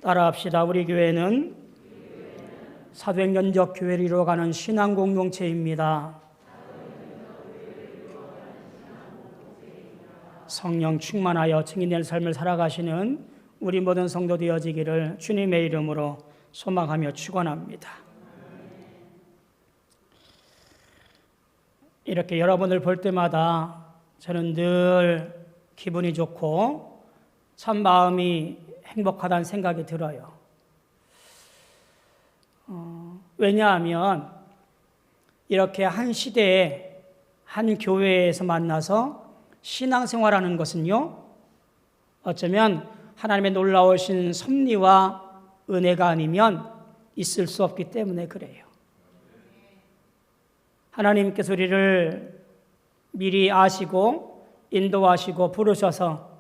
따라합시다. 우리 교회는 사도행전적 교회를 이루어가는 신앙 공동체입니다. 성령 충만하여 증인된 삶을 살아가시는 우리 모든 성도 되어지기를 주님의 이름으로 소망하며 축원합니다. 이렇게 여러분을 볼 때마다 저는 늘 기분이 좋고 참 마음이 행복하다는 생각이 들어요. 왜냐하면 이렇게 한 시대에 한 교회에서 만나서 신앙생활하는 것은요, 어쩌면 하나님의 놀라우신 섭리와 은혜가 아니면 있을 수 없기 때문에 그래요. 하나님께서 우리를 미리 아시고 인도하시고 부르셔서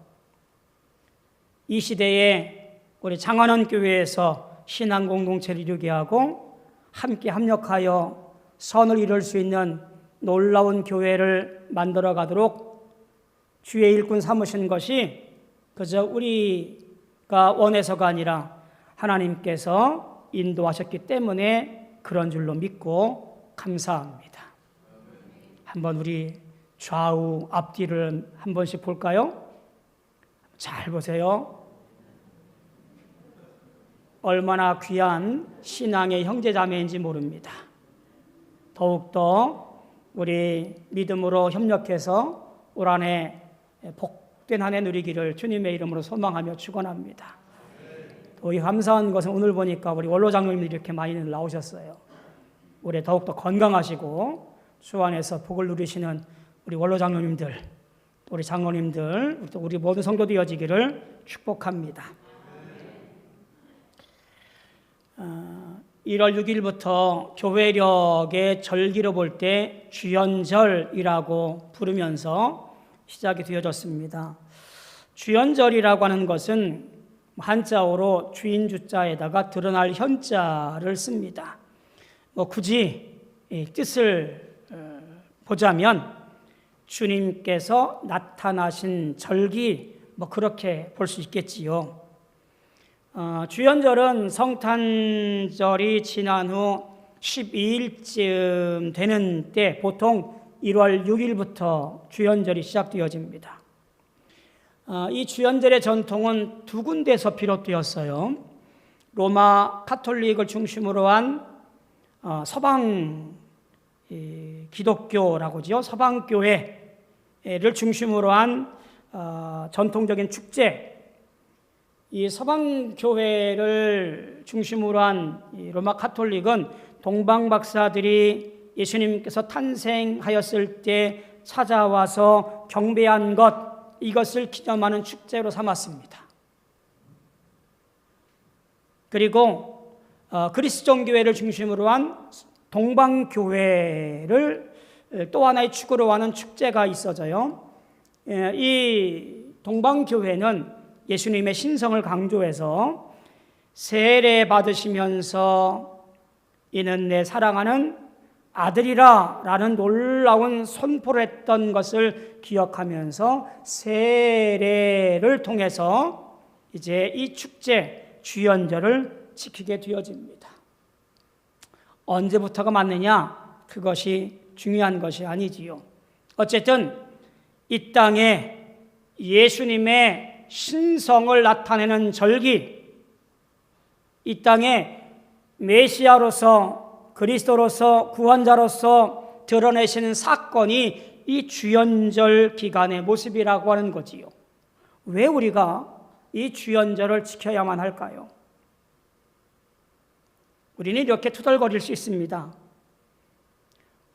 이 시대에 우리 장안원 교회에서 신앙 공동체를 이루게 하고 함께 합력하여 선을 이룰 수 있는 놀라운 교회를 만들어 가도록 주의 일꾼 삼으신 것이 그저 우리가 원해서가 아니라 하나님께서 인도하셨기 때문에 그런 줄로 믿고 감사합니다. 한번 우리 좌우 앞뒤를 한 번씩 볼까요? 잘 보세요. 얼마나 귀한 신앙의 형제자매인지 모릅니다. 더욱더 우리 믿음으로 협력해서 올 한 해 복된 한 해 누리기를 주님의 이름으로 소망하며 축원합니다. 또 이 감사한 것은 오늘 보니까 우리 원로 장로님들이 이렇게 많이 나오셨어요. 올해 더욱더 건강하시고 주 안에서 복을 누리시는 우리 원로 장로님들, 우리 장로님들, 또 우리 모든 성도 되어지기를 축복합니다. 1월 6일부터 교회력의 절기로 볼 때 주연절이라고 부르면서 시작이 되어졌습니다. 주연절이라고 하는 것은 한자어로 주인 주자에다가 드러날 현자를 씁니다. 굳이 뜻을 보자면 주님께서 나타나신 절기, 그렇게 볼 수 있겠지요. 주연절은 성탄절이 지난 후 12일쯤 되는 때 보통 1월 6일부터 주연절이 시작되어집니다. 이 주연절의 전통은 두 군데서 비롯되었어요. 로마 카톨릭을 중심으로 한 서방 기독교라고 하죠. 서방교회를 중심으로 한 전통적인 축제, 이 서방교회를 중심으로 한 로마 카톨릭은 동방 박사들이 예수님께서 탄생하였을 때 찾아와서 경배한 것, 이것을 기념하는 축제로 삼았습니다. 그리고 그리스도교회를 중심으로 한 동방교회를 또 하나의 축으로 하는 축제가 있어져요. 이 동방교회는 예수님의 신성을 강조해서 세례 받으시면서 이는 내 사랑하는 아들이라 라는 놀라운 선포를 했던 것을 기억하면서 세례를 통해서 이제 이 축제 주연절을 지키게 되어집니다. 언제부터가 맞느냐? 그것이 중요한 것이 아니지요. 어쨌든 이 땅에 예수님의 신성을 나타내는 절기, 이 땅에 메시아로서 그리스도로서 구원자로서 드러내시는 사건이 이 주연절 기간의 모습이라고 하는 거지요. 왜 우리가 이 주연절을 지켜야만 할까요? 우리는 이렇게 투덜거릴 수 있습니다.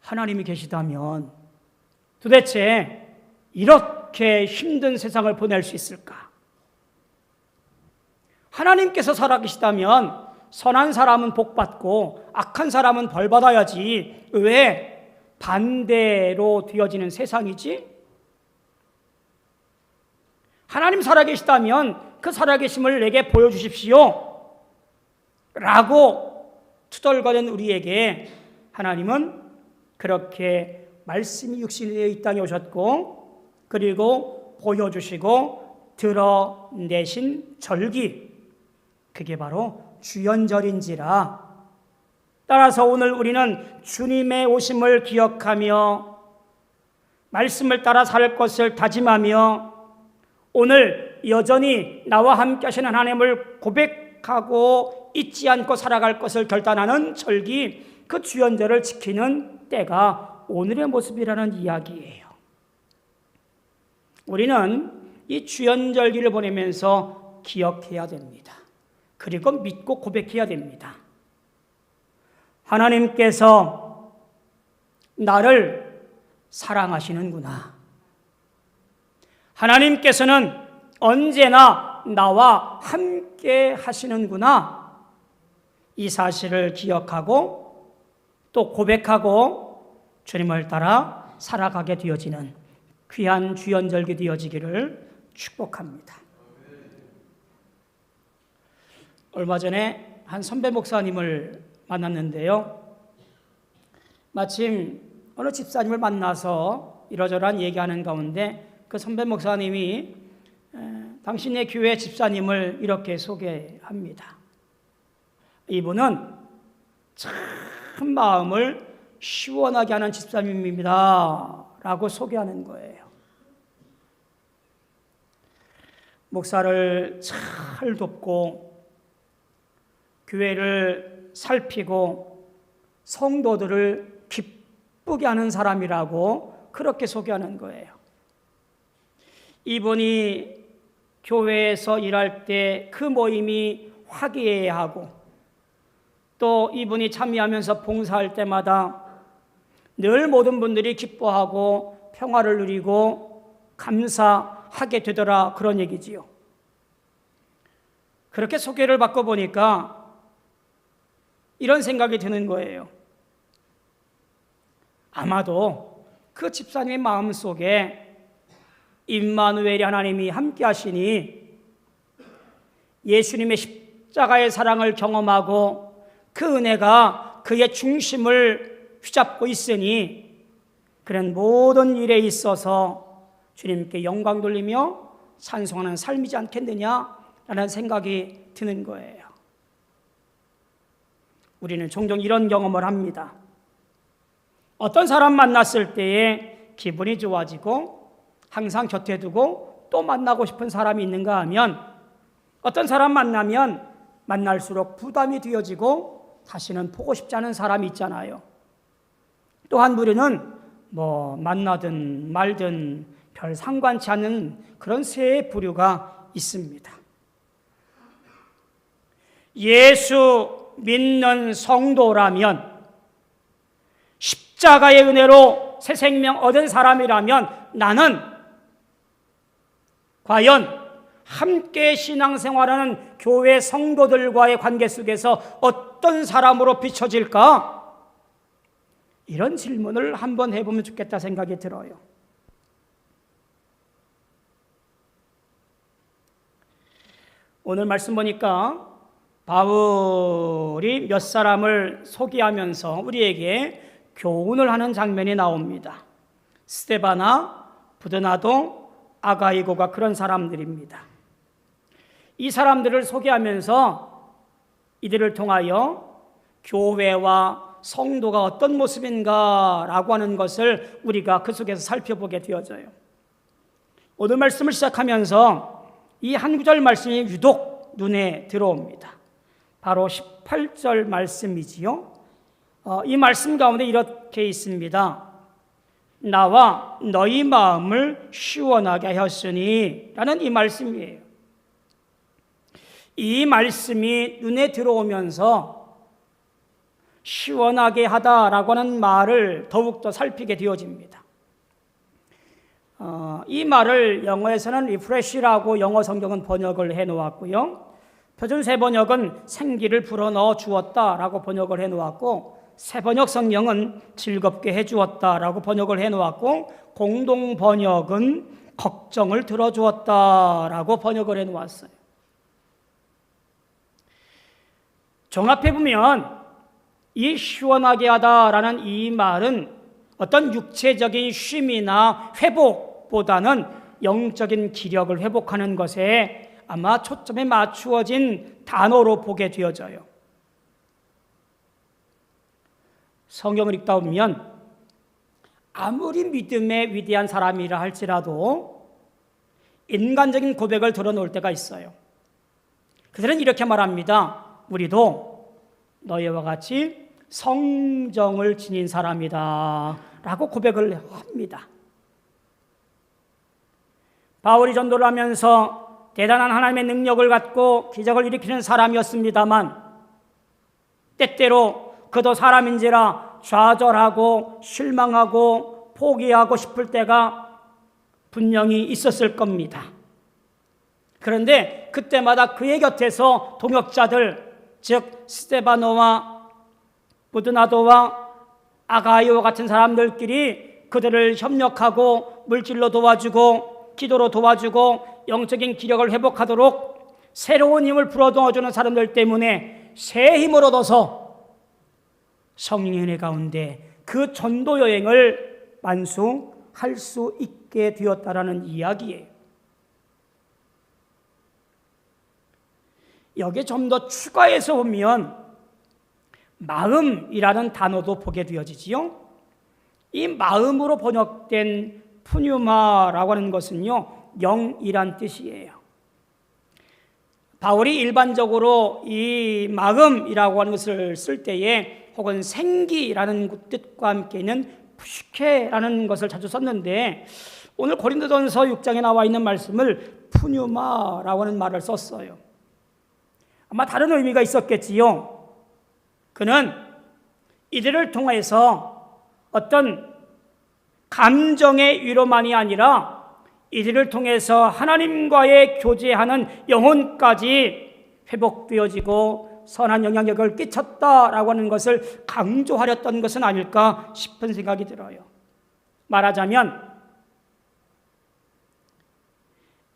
하나님이 계시다면 도대체 이렇게 힘든 세상을 보낼 수 있을까? 하나님께서 살아계시다면 선한 사람은 복받고 악한 사람은 벌받아야지 왜 반대로 되어지는 세상이지? 하나님 살아계시다면 그 살아계심을 내게 보여주십시오 라고 투덜거리는 우리에게 하나님은 그렇게 말씀이 육신이 되어 이 땅에 오셨고 그리고 보여주시고 드러내신 절기, 그게 바로 주연절인지라. 따라서 오늘 우리는 주님의 오심을 기억하며 말씀을 따라 살 것을 다짐하며 오늘 여전히 나와 함께 하시는 하나님을 고백하고 잊지 않고 살아갈 것을 결단하는 절기, 그 주연절을 지키는 때가 오늘의 모습이라는 이야기예요. 우리는 이 주연절기를 보내면서 기억해야 됩니다. 그리고 믿고 고백해야 됩니다. 하나님께서 나를 사랑하시는구나. 하나님께서는 언제나 나와 함께 하시는구나. 이 사실을 기억하고 또 고백하고 주님을 따라 살아가게 되어지는 귀한 주연절기 되어지기를 축복합니다. 얼마 전에 한 선배 목사님을 만났는데요. 마침 어느 집사님을 만나서 이러저러한 얘기하는 가운데 그 선배 목사님이 당신의 교회 집사님을 이렇게 소개합니다. 이분은 참 마음을 시원하게 하는 집사님입니다 라고 소개하는 거예요. 목사를 잘 돕고 교회를 살피고 성도들을 기쁘게 하는 사람이라고 그렇게 소개하는 거예요. 이분이 교회에서 일할 때 그 모임이 화기애애하고 또 이분이 참여하면서 봉사할 때마다 늘 모든 분들이 기뻐하고 평화를 누리고 감사하게 되더라, 그런 얘기지요. 그렇게 소개를 받고 보니까 이런 생각이 드는 거예요. 아마도 그 집사님의 마음속에 임마누엘이 하나님이 함께 하시니 예수님의 십자가의 사랑을 경험하고 그 은혜가 그의 중심을 휘잡고 있으니 그런 모든 일에 있어서 주님께 영광 돌리며 찬송하는 삶이지 않겠느냐라는 생각이 드는 거예요. 우리는 종종 이런 경험을 합니다. 어떤 사람 만났을 때에 기분이 좋아지고 항상 곁에 두고 또 만나고 싶은 사람이 있는가 하면 어떤 사람 만나면 만날수록 부담이 되어지고 다시는 보고 싶지 않은 사람이 있잖아요. 또한 우리는 만나든 말든 별 상관치 않는 그런 세 부류가 있습니다. 예수 믿는 성도라면, 십자가의 은혜로 새 생명 얻은 사람이라면 나는 과연 함께 신앙생활하는 교회 성도들과의 관계 속에서 어떤 사람으로 비춰질까? 이런 질문을 한번 해보면 좋겠다 생각이 들어요. 오늘 말씀 보니까 바울이 몇 사람을 소개하면서 우리에게 교훈을 하는 장면이 나옵니다. 스데바나, 부드나도, 아가이고가 그런 사람들입니다. 이 사람들을 소개하면서 이들을 통하여 교회와 성도가 어떤 모습인가라고 하는 것을 우리가 그 속에서 살펴보게 되어져요. 오늘 말씀을 시작하면서 이 한 구절 말씀이 유독 눈에 들어옵니다. 바로 18절 말씀이지요. 이 말씀 가운데 이렇게 있습니다. 나와 너희 마음을 시원하게 하였으니 라는 이 말씀이에요. 이 말씀이 눈에 들어오면서 시원하게 하다라고 하는 말을 더욱더 살피게 되어집니다. 이 말을 영어에서는 refresh라고 영어 성경은 번역을 해놓았고요. 표준세 번역은 생기를 불어넣어 주었다라고 번역을 해놓았고, 새 번역 성경은 즐겁게 해주었다라고 번역을 해놓았고, 공동 번역은 걱정을 들어주었다라고 번역을 해놓았어요. 종합해보면 이 시원하게 하다라는 이 말은 어떤 육체적인 쉼이나 회복보다는 영적인 기력을 회복하는 것에 아마 초점에 맞추어진 단어로 보게 되어져요. 성경을 읽다 보면 아무리 믿음의 위대한 사람이라 할지라도 인간적인 고백을 드러놓을 때가 있어요. 그들은 이렇게 말합니다. 우리도 너희와 같이 성정을 지닌 사람이다 라고 고백을 합니다. 바울이 전도를 하면서 대단한 하나님의 능력을 갖고 기적을 일으키는 사람이었습니다만 때때로 그도 사람인지라 좌절하고 실망하고 포기하고 싶을 때가 분명히 있었을 겁니다. 그런데 그때마다 그의 곁에서 동역자들, 즉 스데바노와 부드나도와 아가이오 같은 사람들끼리 그들을 협력하고 물질로 도와주고 기도로 도와주고 영적인 기력을 회복하도록 새로운 힘을 불어넣어주는 사람들 때문에 새 힘을 얻어서 성령의 은혜 가운데 그 전도 여행을 완수할 수 있게 되었다라는 이야기예요. 여기에 좀 더 추가해서 보면 마음이라는 단어도 보게 되어지지요. 이 마음으로 번역된 푸뉴마라고 하는 것은요, 영이란 뜻이에요. 바울이 일반적으로 이 마음이라고 하는 것을 쓸 때에 혹은 생기라는 뜻과 함께 있는 푸시케라는 것을 자주 썼는데 오늘 고린도전서 6장에 나와 있는 말씀을 푸뉴마라고 하는 말을 썼어요. 아마 다른 의미가 있었겠지요. 그는 이들을 통해서 어떤 감정의 위로만이 아니라 이들을 통해서 하나님과의 교제하는 영혼까지 회복되어지고 선한 영향력을 끼쳤다라고 하는 것을 강조하렸던 것은 아닐까 싶은 생각이 들어요. 말하자면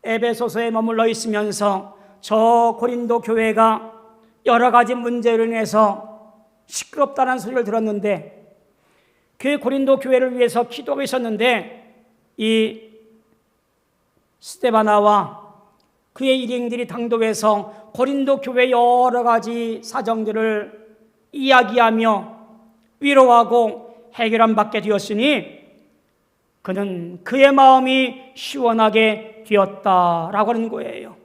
에베소서에 머물러 있으면서 저 고린도 교회가 여러 가지 문제로 인해서 시끄럽다는 소리를 들었는데 그 고린도 교회를 위해서 기도하고 있었는데 이 스데바나와 그의 일행들이 당도해서 고린도 교회 여러 가지 사정들을 이야기하며 위로하고 해결함 받게 되었으니 그는 그의 마음이 시원하게 되었다라고 하는 거예요.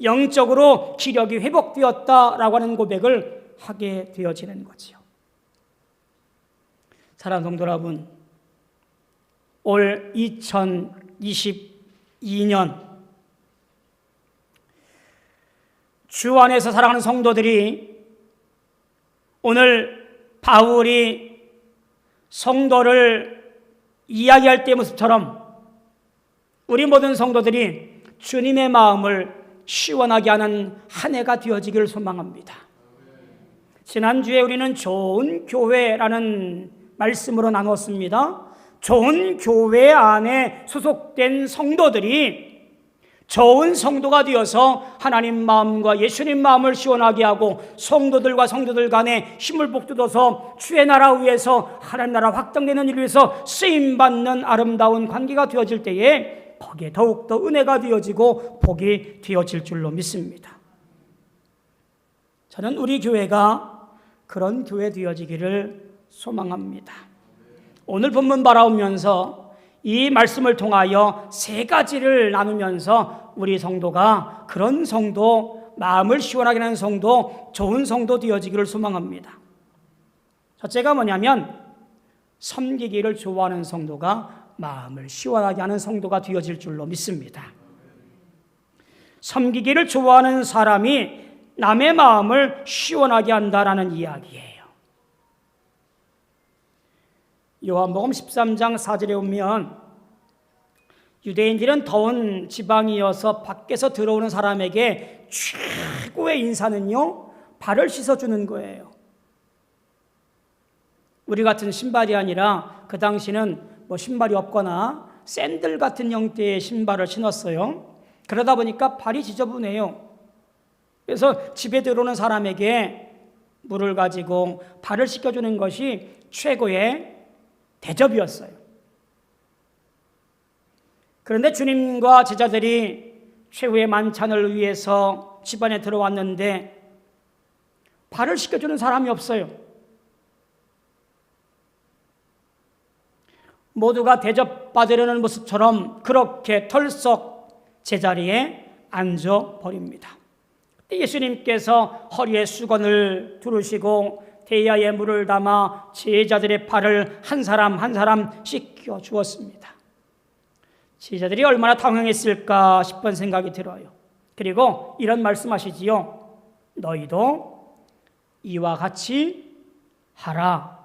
영적으로 기력이 회복되었다라고 하는 고백을 하게 되어지는 거죠. 사랑하는 성도 여러분, 올 2022년 주 안에서 사랑하는 성도들이 오늘 바울이 성도를 이야기할 때의 모습처럼 우리 모든 성도들이 주님의 마음을 시원하게 하는 한 해가 되어지기를 소망합니다. 지난주에 우리는 좋은 교회라는 말씀으로 나눴습니다. 좋은 교회 안에 소속된 성도들이 좋은 성도가 되어서 하나님 마음과 예수님 마음을 시원하게 하고 성도들과 성도들 간에 힘을 북돋워서 주의 나라 위해서 하나님 나라 확장되는 일을 위해서 쓰임받는 아름다운 관계가 되어질 때에 거기에 더욱더 은혜가 되어지고 복이 되어질 줄로 믿습니다. 저는 우리 교회가 그런 교회 되어지기를 소망합니다. 오늘 본문 바라보면서 이 말씀을 통하여 세 가지를 나누면서 우리 성도가 그런 성도, 마음을 시원하게 하는 성도, 좋은 성도 되어지기를 소망합니다. 첫째가 뭐냐면 섬기기를 좋아하는 성도가 마음을 시원하게 하는 성도가 되어질 줄로 믿습니다. 섬기기를 좋아하는 사람이 남의 마음을 시원하게 한다라는 이야기예요. 요한복음 13장 4절에 보면 유대인들은 더운 지방이어서 밖에서 들어오는 사람에게 최고의 인사는요, 발을 씻어주는 거예요. 우리 같은 신발이 아니라 그 당시는 신발이 없거나 샌들 같은 형태의 신발을 신었어요. 그러다 보니까 발이 지저분해요. 그래서 집에 들어오는 사람에게 물을 가지고 발을 씻겨주는 것이 최고의 대접이었어요. 그런데 주님과 제자들이 최후의 만찬을 위해서 집안에 들어왔는데 발을 씻겨주는 사람이 없어요. 모두가 대접받으려는 모습처럼 그렇게 털썩 제자리에 앉아버립니다. 예수님께서 허리에 수건을 두르시고 대야에 물을 담아 제자들의 발을 한 사람 한 사람 씻겨 주었습니다. 제자들이 얼마나 당황했을까 싶은 생각이 들어요. 그리고 이런 말씀하시지요. 너희도 이와 같이 하라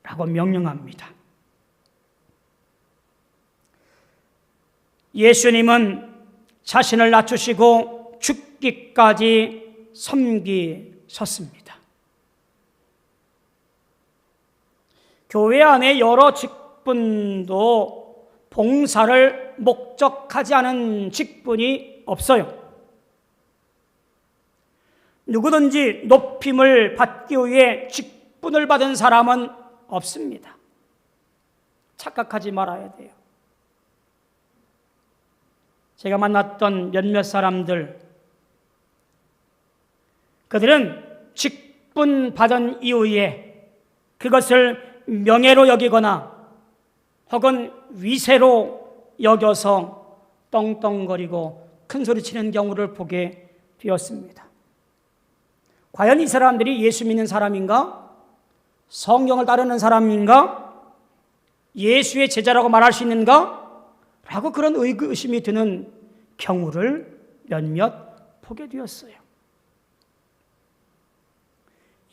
라고 명령합니다. 예수님은 자신을 낮추시고 죽기까지 섬기셨습니다. 교회 안에 여러 직분도 봉사를 목적하지 않은 직분이 없어요. 누구든지 높임을 받기 위해 직분을 받은 사람은 없습니다. 착각하지 말아야 돼요. 제가 만났던 몇몇 사람들, 그들은 직분 받은 이후에 그것을 명예로 여기거나 혹은 위세로 여겨서 떵떵거리고 큰소리치는 경우를 보게 되었습니다. 과연 이 사람들이 예수 믿는 사람인가? 성경을 따르는 사람인가? 예수의 제자라고 말할 수 있는가? 라고 그런 의구심이 드는 경우를 몇몇 보게 되었어요.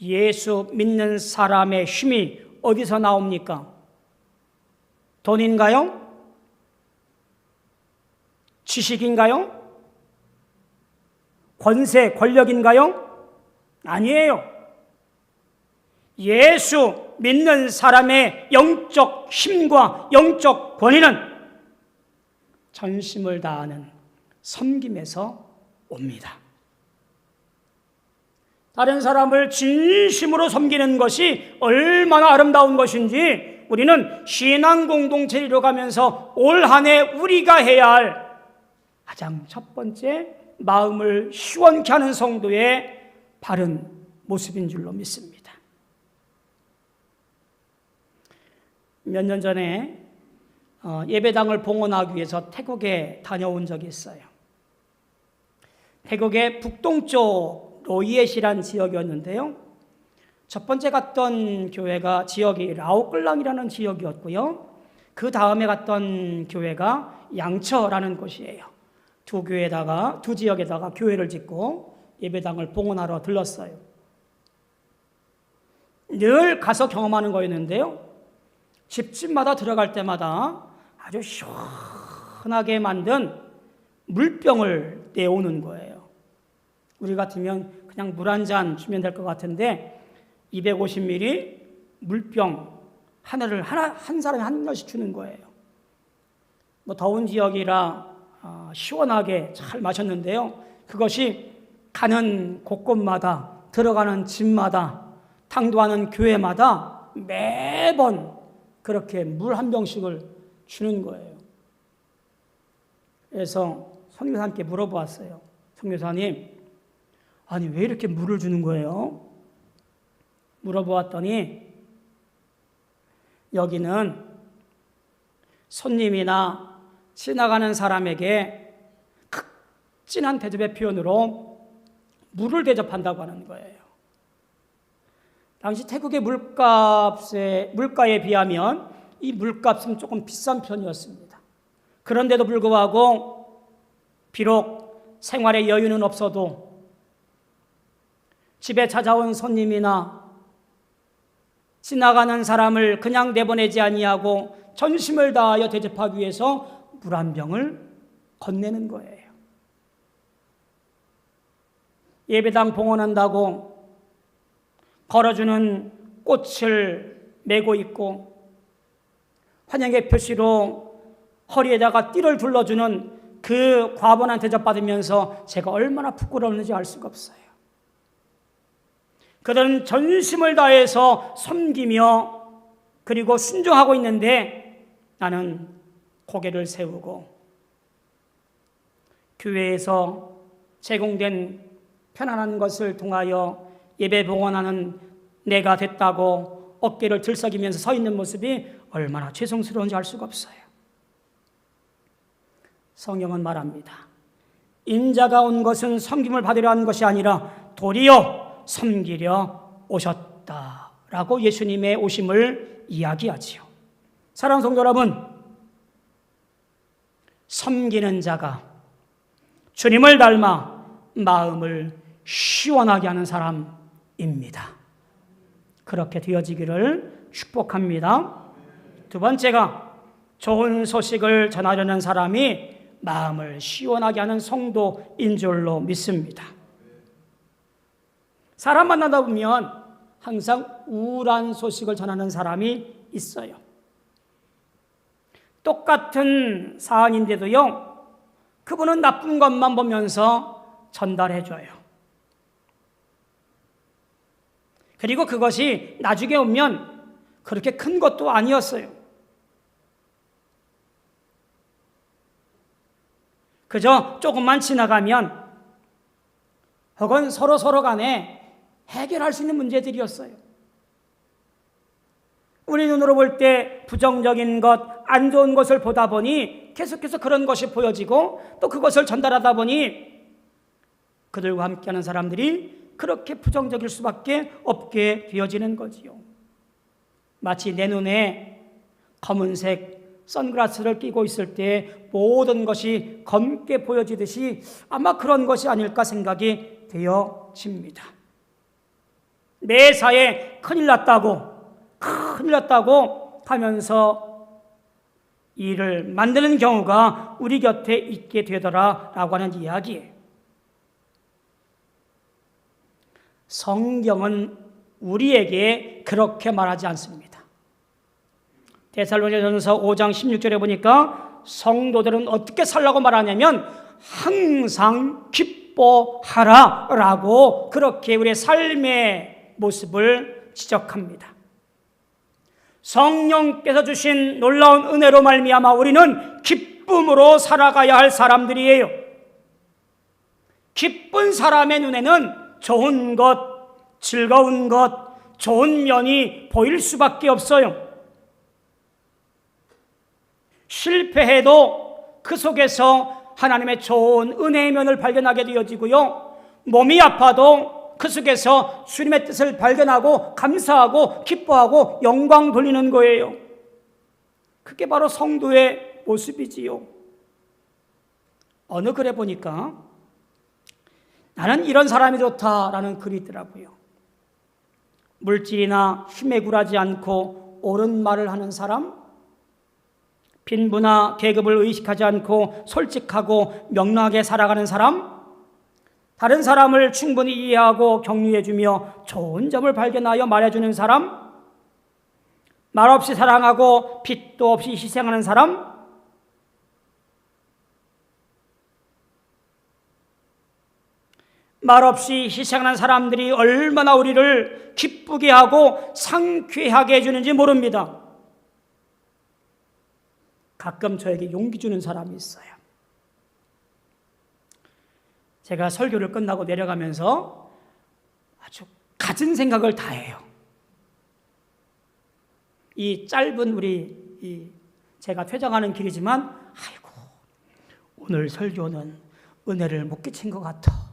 예수 믿는 사람의 힘이 어디서 나옵니까? 돈인가요? 지식인가요? 권세, 권력인가요? 아니에요. 예수 믿는 사람의 영적 힘과 영적 권위는 전심을 다하는 섬김에서 옵니다. 다른 사람을 진심으로 섬기는 것이 얼마나 아름다운 것인지 우리는 신앙 공동체를 이뤄가면서 올 한 해 우리가 해야 할 가장 첫 번째 마음을 시원케 하는 성도의 바른 모습인 줄로 믿습니다. 몇 년 전에 예배당을 봉헌하기 위해서 태국에 다녀온 적이 있어요. 태국의 북동쪽 로이엣이라는 지역이었는데요. 첫 번째 갔던 교회가 지역이 라오끌랑이라는 지역이었고요. 그 다음에 갔던 교회가 양처라는 곳이에요. 두 지역에다가 교회를 짓고 예배당을 봉헌하러 들렀어요. 늘 가서 경험하는 거였는데요. 집집마다 들어갈 때마다 아주 시원하게 만든 물병을 내오는 거예요. 우리 같으면 그냥 물 한 잔 주면 될 것 같은데 250ml 물병 하나를 한 사람에 한 잔씩 주는 거예요. 더운 지역이라 시원하게 잘 마셨는데요. 그것이 가는 곳곳마다 들어가는 집마다 당도하는 교회마다 매번 그렇게 물 한 병씩을 주는 거예요. 그래서 선교사님께 물어보았어요. 선교사님, 아니 왜 이렇게 물을 주는 거예요? 물어보았더니 여기는 손님이나 지나가는 사람에게 극진한 대접의 표현으로 물을 대접한다고 하는 거예요. 당시 태국의 물가에 비하면 이 물값은 조금 비싼 편이었습니다. 그런데도 불구하고 비록 생활에 여유는 없어도 집에 찾아온 손님이나 지나가는 사람을 그냥 내보내지 아니하고 전심을 다하여 대접하기 위해서 물 한 병을 건네는 거예요. 예배당 봉헌한다고 걸어주는 꽃을 메고 있고 환영의 표시로 허리에다가 띠를 둘러주는 그 과분한 대접받으면서 제가 얼마나 부끄러웠는지 알 수가 없어요. 그들은 전심을 다해서 섬기며 그리고 순종하고 있는데 나는 고개를 세우고 교회에서 제공된 편안한 것을 통하여 예배 봉헌하는 내가 됐다고 어깨를 들썩이면서 서 있는 모습이 얼마나 죄송스러운지 알 수가 없어요. 성경은 말합니다. 인자가 온 것은 섬김을 받으려 한 것이 아니라 도리어 섬기려 오셨다라고 예수님의 오심을 이야기하지요. 사랑하는 성도 여러분, 섬기는 자가 주님을 닮아 마음을 시원하게 하는 사람입니다. 그렇게 되어지기를 축복합니다. 두 번째가 좋은 소식을 전하려는 사람이 마음을 시원하게 하는 성도인 줄로 믿습니다. 사람 만나다 보면 항상 우울한 소식을 전하는 사람이 있어요. 똑같은 사안인데도요, 그분은 나쁜 것만 보면서 전달해줘요. 그리고 그것이 나중에 오면 그렇게 큰 것도 아니었어요. 그저 조금만 지나가면 혹은 서로 간에 해결할 수 있는 문제들이었어요. 우리 눈으로 볼 때 부정적인 것, 안 좋은 것을 보다 보니 계속해서 그런 것이 보여지고 또 그것을 전달하다 보니 그들과 함께하는 사람들이 그렇게 부정적일 수밖에 없게 되어지는 거지요. 마치 내 눈에 검은색 선글라스를 끼고 있을 때 모든 것이 검게 보여지듯이 아마 그런 것이 아닐까 생각이 되어집니다. 매사에 큰일 났다고 하면서 일을 만드는 경우가 우리 곁에 있게 되더라라고 하는 이야기예요. 성경은 우리에게 그렇게 말하지 않습니다. 데살로니가전서 5장 16절에 보니까 성도들은 어떻게 살라고 말하냐면 항상 기뻐하라라고 그렇게 우리의 삶의 모습을 지적합니다. 성령께서 주신 놀라운 은혜로 말미암아 우리는 기쁨으로 살아가야 할 사람들이에요. 기쁜 사람의 눈에는 좋은 것, 즐거운 것, 좋은 면이 보일 수밖에 없어요. 실패해도 그 속에서 하나님의 좋은 은혜의 면을 발견하게 되어지고요. 몸이 아파도 그 속에서 주님의 뜻을 발견하고 감사하고 기뻐하고 영광 돌리는 거예요. 그게 바로 성도의 모습이지요. 어느 글에 보니까 나는 이런 사람이 좋다라는 글이 있더라고요. 물질이나 힘에 굴하지 않고 옳은 말을 하는 사람, 빈부나 계급을 의식하지 않고 솔직하고 명랑하게 살아가는 사람, 다른 사람을 충분히 이해하고 격려해주며 좋은 점을 발견하여 말해주는 사람, 말없이 사랑하고 빚도 없이 희생하는 사람, 말없이 희생하는 사람들이 얼마나 우리를 기쁘게 하고 상쾌하게 해주는지 모릅니다. 가끔 저에게 용기 주는 사람이 있어요. 제가 설교를 끝나고 내려가면서 아주 갖은 생각을 다 해요. 이 짧은 제가 퇴장하는 길이지만 아이고 오늘 설교는 은혜를 못 끼친 것 같아.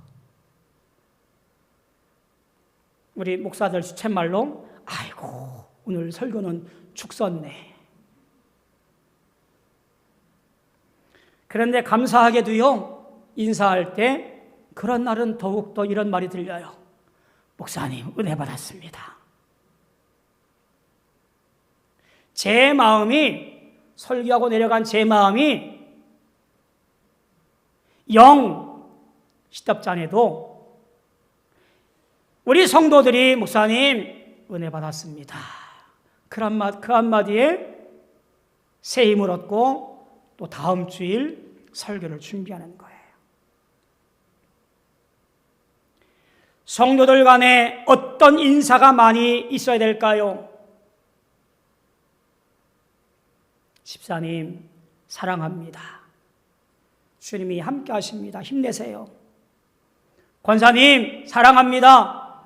우리 목사들 수쳇말로 아이고 오늘 설교는 죽 썼네. 그런데 감사하게도요, 인사할 때 그런 날은 더욱더 이런 말이 들려요. 목사님, 은혜 받았습니다. 제 마음이, 설교하고 내려간 제 마음이 영 시답지 않아도 우리 성도들이 목사님, 은혜 받았습니다. 그 한마디에 새 힘을 얻고 또 다음 주일 설교를 준비하는 거예요. 성도들 간에 어떤 인사가 많이 있어야 될까요? 집사님, 사랑합니다. 주님이 함께 하십니다. 힘내세요. 권사님 사랑합니다.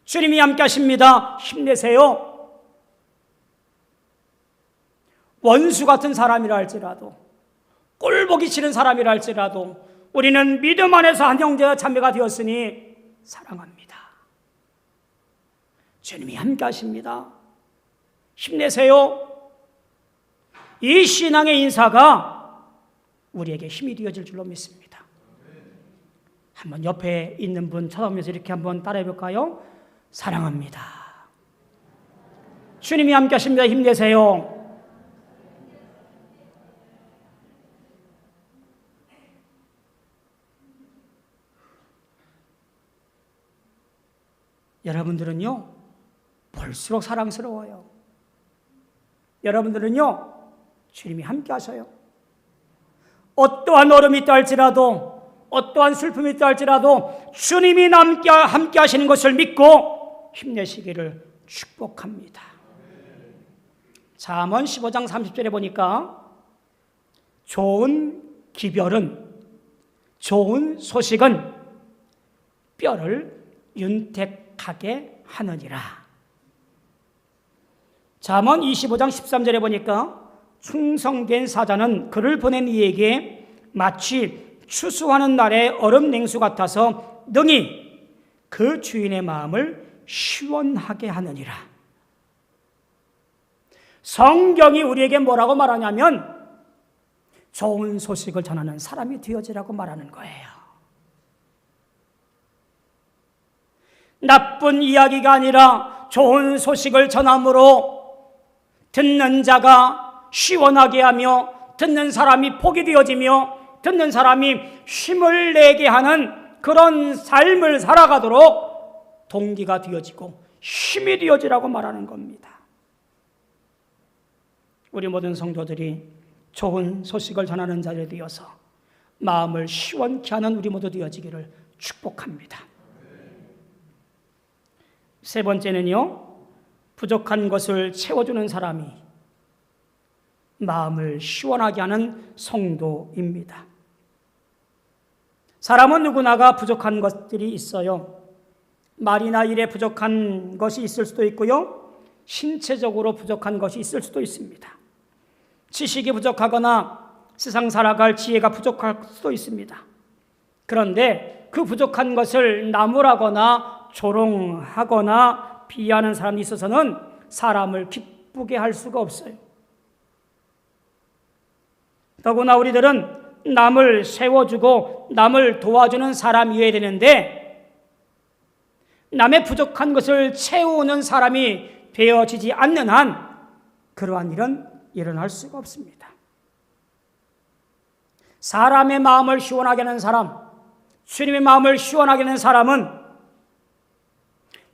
주님이 함께 하십니다. 힘내세요. 원수 같은 사람이라 할지라도, 꼴보기 싫은 사람이라 할지라도 우리는 믿음 안에서 한 형제와 자매가 되었으니 사랑합니다. 주님이 함께 하십니다. 힘내세요. 이 신앙의 인사가 우리에게 힘이 되어질 줄로 믿습니다. 한번 옆에 있는 분 쳐다보면서 이렇게 한번 따라해 볼까요? 사랑합니다. 주님이 함께 하십니다. 힘내세요. 여러분들은요, 볼수록 사랑스러워요. 여러분들은요, 주님이 함께 하셔요. 어떠한 어려움이 있다 할지라도, 어떠한 슬픔이 있다 할지라도 주님이 함께 하시는 것을 믿고 힘내시기를 축복합니다. 잠언 15장 30절에 보니까 좋은 기별은, 좋은 소식은 뼈를 윤택하게 하느니라. 잠언 25장 13절에 보니까 충성된 사자는 그를 보낸 이에게 마치 추수하는 날의 얼음 냉수 같아서 능히 그 주인의 마음을 시원하게 하느니라. 성경이 우리에게 뭐라고 말하냐면 좋은 소식을 전하는 사람이 되어지라고 말하는 거예요. 나쁜 이야기가 아니라 좋은 소식을 전함으로 듣는 자가 시원하게 하며 듣는 사람이 복이 되어지며 듣는 사람이 힘을 내게 하는 그런 삶을 살아가도록 동기가 되어지고 힘이 되어지라고 말하는 겁니다. 우리 모든 성도들이 좋은 소식을 전하는 자들이 되어서 마음을 시원케 하는 우리 모두 되어지기를 축복합니다. 세 번째는요, 부족한 것을 채워주는 사람이 마음을 시원하게 하는 성도입니다. 사람은 누구나가 부족한 것들이 있어요. 말이나 일에 부족한 것이 있을 수도 있고요, 신체적으로 부족한 것이 있을 수도 있습니다. 지식이 부족하거나 세상 살아갈 지혜가 부족할 수도 있습니다. 그런데 그 부족한 것을 나무라거나 조롱하거나 비하하는 사람이 있어서는 사람을 기쁘게 할 수가 없어요. 더구나 우리들은 남을 세워주고 남을 도와주는 사람이어야 되는데 남의 부족한 것을 채우는 사람이 되어지지 않는 한 그러한 일은 일어날 수가 없습니다. 사람의 마음을 시원하게 하는 사람, 주님의 마음을 시원하게 하는 사람은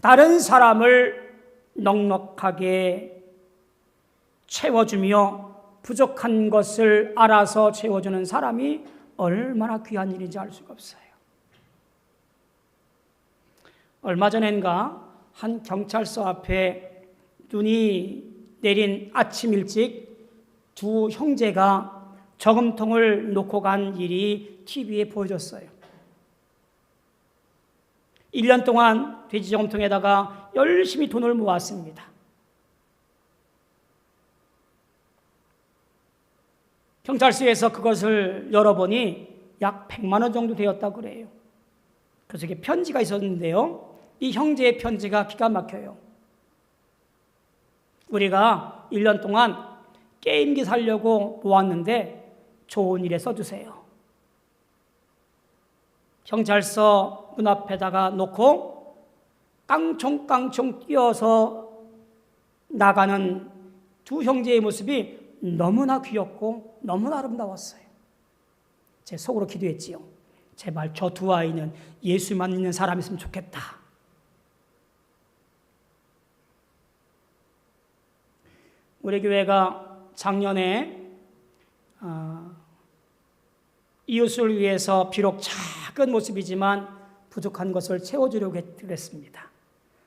다른 사람을 넉넉하게 채워주며 부족한 것을 알아서 채워주는 사람이 얼마나 귀한 일인지 알 수가 없어요. 얼마 전엔가 한 경찰서 앞에 눈이 내린 아침 일찍 두 형제가 저금통을 놓고 간 일이 TV에 보여줬어요. 1년 동안 돼지 저금통에다가 열심히 돈을 모았습니다. 경찰서에서 그것을 열어보니 약 100만 원 정도 되었다고 그래요. 그래서 이게 편지가 있었는데요, 이 형제의 편지가 기가 막혀요. 우리가 1년 동안 게임기 사려고 모았는데 좋은 일에 써주세요. 경찰서 문 앞에다가 놓고 깡총깡총 뛰어서 나가는 두 형제의 모습이 너무나 귀엽고 너무나 아름다웠어요. 제 속으로 기도했지요. 제발 저 두 아이는 예수만 믿는 사람이었으면 좋겠다. 우리 교회가 작년에 이웃을 위해서 비록 작은 모습이지만 부족한 것을 채워주려고 했습니다.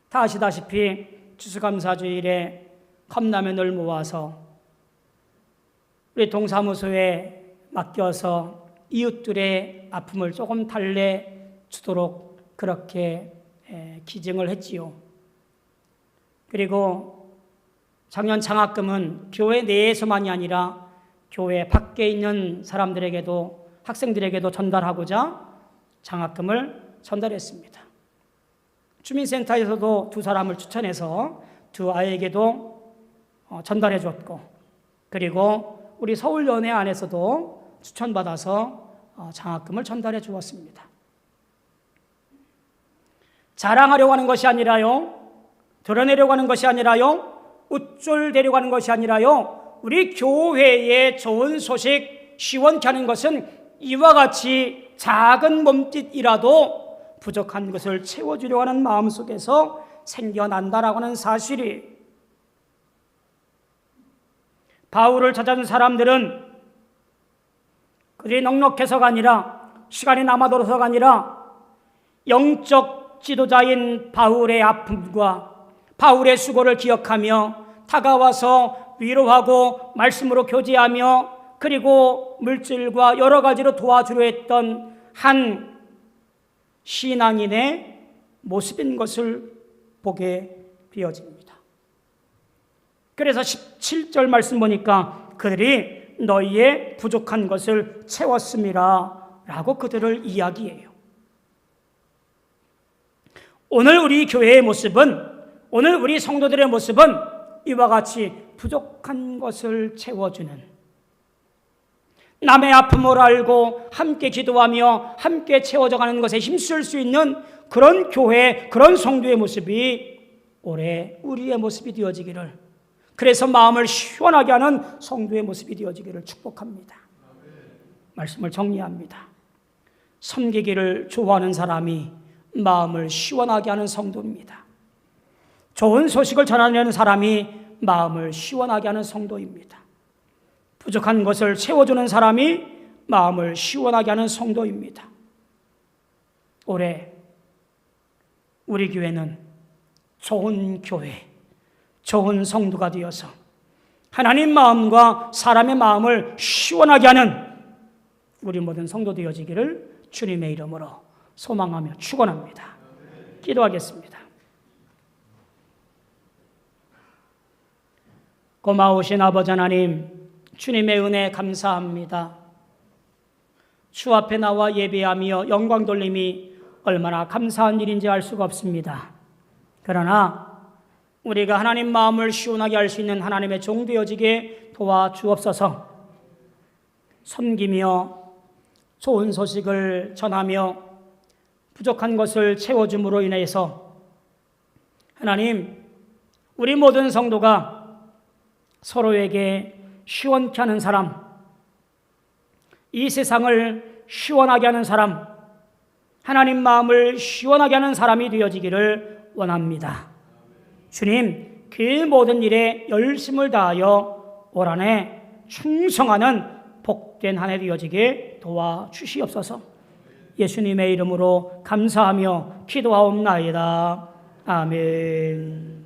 다 아시다시피 추수감사주일에 컵라면을 모아서 우리 동사무소에 맡겨서 이웃들의 아픔을 조금 달래 주도록 그렇게 기증을 했지요. 그리고 작년 장학금은 교회 내에서만이 아니라 교회 밖에 있는 사람들에게도, 학생들에게도 전달하고자 장학금을 전달했습니다. 주민센터에서도 두 사람을 추천해서 두 아이에게도 전달해 줬고, 그리고 우리 서울연회 안에서도 추천받아서 장학금을 전달해 주었습니다. 자랑하려고 하는 것이 아니라요, 드러내려고 하는 것이 아니라요, 우쭐대려고 하는 것이 아니라요, 우리 교회의 좋은 소식 시원케 하는 것은 이와 같이 작은 몸짓이라도 부족한 것을 채워주려고 하는 마음속에서 생겨난다라고 하는 사실이, 바울을 찾아준 사람들은 그들이 넉넉해서가 아니라, 시간이 남아돌아서가 아니라, 영적 지도자인 바울의 아픔과 바울의 수고를 기억하며 다가와서 위로하고 말씀으로 교제하며, 그리고 물질과 여러 가지로 도와주려 했던 한 신앙인의 모습인 것을 보게 되어집니다. 그래서 17절 말씀 보니까 그들이 너희의 부족한 것을 채웠음이라 라고 그들을 이야기해요. 오늘 우리 교회의 모습은, 오늘 우리 성도들의 모습은 이와 같이 부족한 것을 채워주는, 남의 아픔을 알고 함께 기도하며 함께 채워져가는 것에 힘쓸 수 있는 그런 교회, 그런 성도의 모습이 올해 우리의 모습이 되어지기를, 그래서 마음을 시원하게 하는 성도의 모습이 되어지기를 축복합니다. 말씀을 정리합니다. 섬기기를 좋아하는 사람이 마음을 시원하게 하는 성도입니다. 좋은 소식을 전하려는 사람이 마음을 시원하게 하는 성도입니다. 부족한 것을 채워주는 사람이 마음을 시원하게 하는 성도입니다. 올해 우리 교회는 좋은 교회, 좋은 성도가 되어서 하나님 마음과 사람의 마음을 시원하게 하는 우리 모든 성도 되어지기를 주님의 이름으로 소망하며 축원합니다. 기도하겠습니다. 고마우신 아버지 하나님, 주님의 은혜 감사합니다. 주 앞에 나와 예배하며 영광 돌림이 얼마나 감사한 일인지 알 수가 없습니다. 그러나 우리가 하나님 마음을 시원하게 할 수 있는 하나님의 종 되어지게 도와주옵소서. 섬기며 좋은 소식을 전하며 부족한 것을 채워줌으로 인해서 하나님, 우리 모든 성도가 서로에게 시원케 하는 사람, 이 세상을 시원하게 하는 사람, 하나님 마음을 시원하게 하는 사람이 되어지기를 원합니다. 주님, 그 모든 일에 열심을 다하여 올 한 해 충성하는 복된 한 해 되어지게 도와주시옵소서. 예수님의 이름으로 감사하며 기도하옵나이다. 아멘.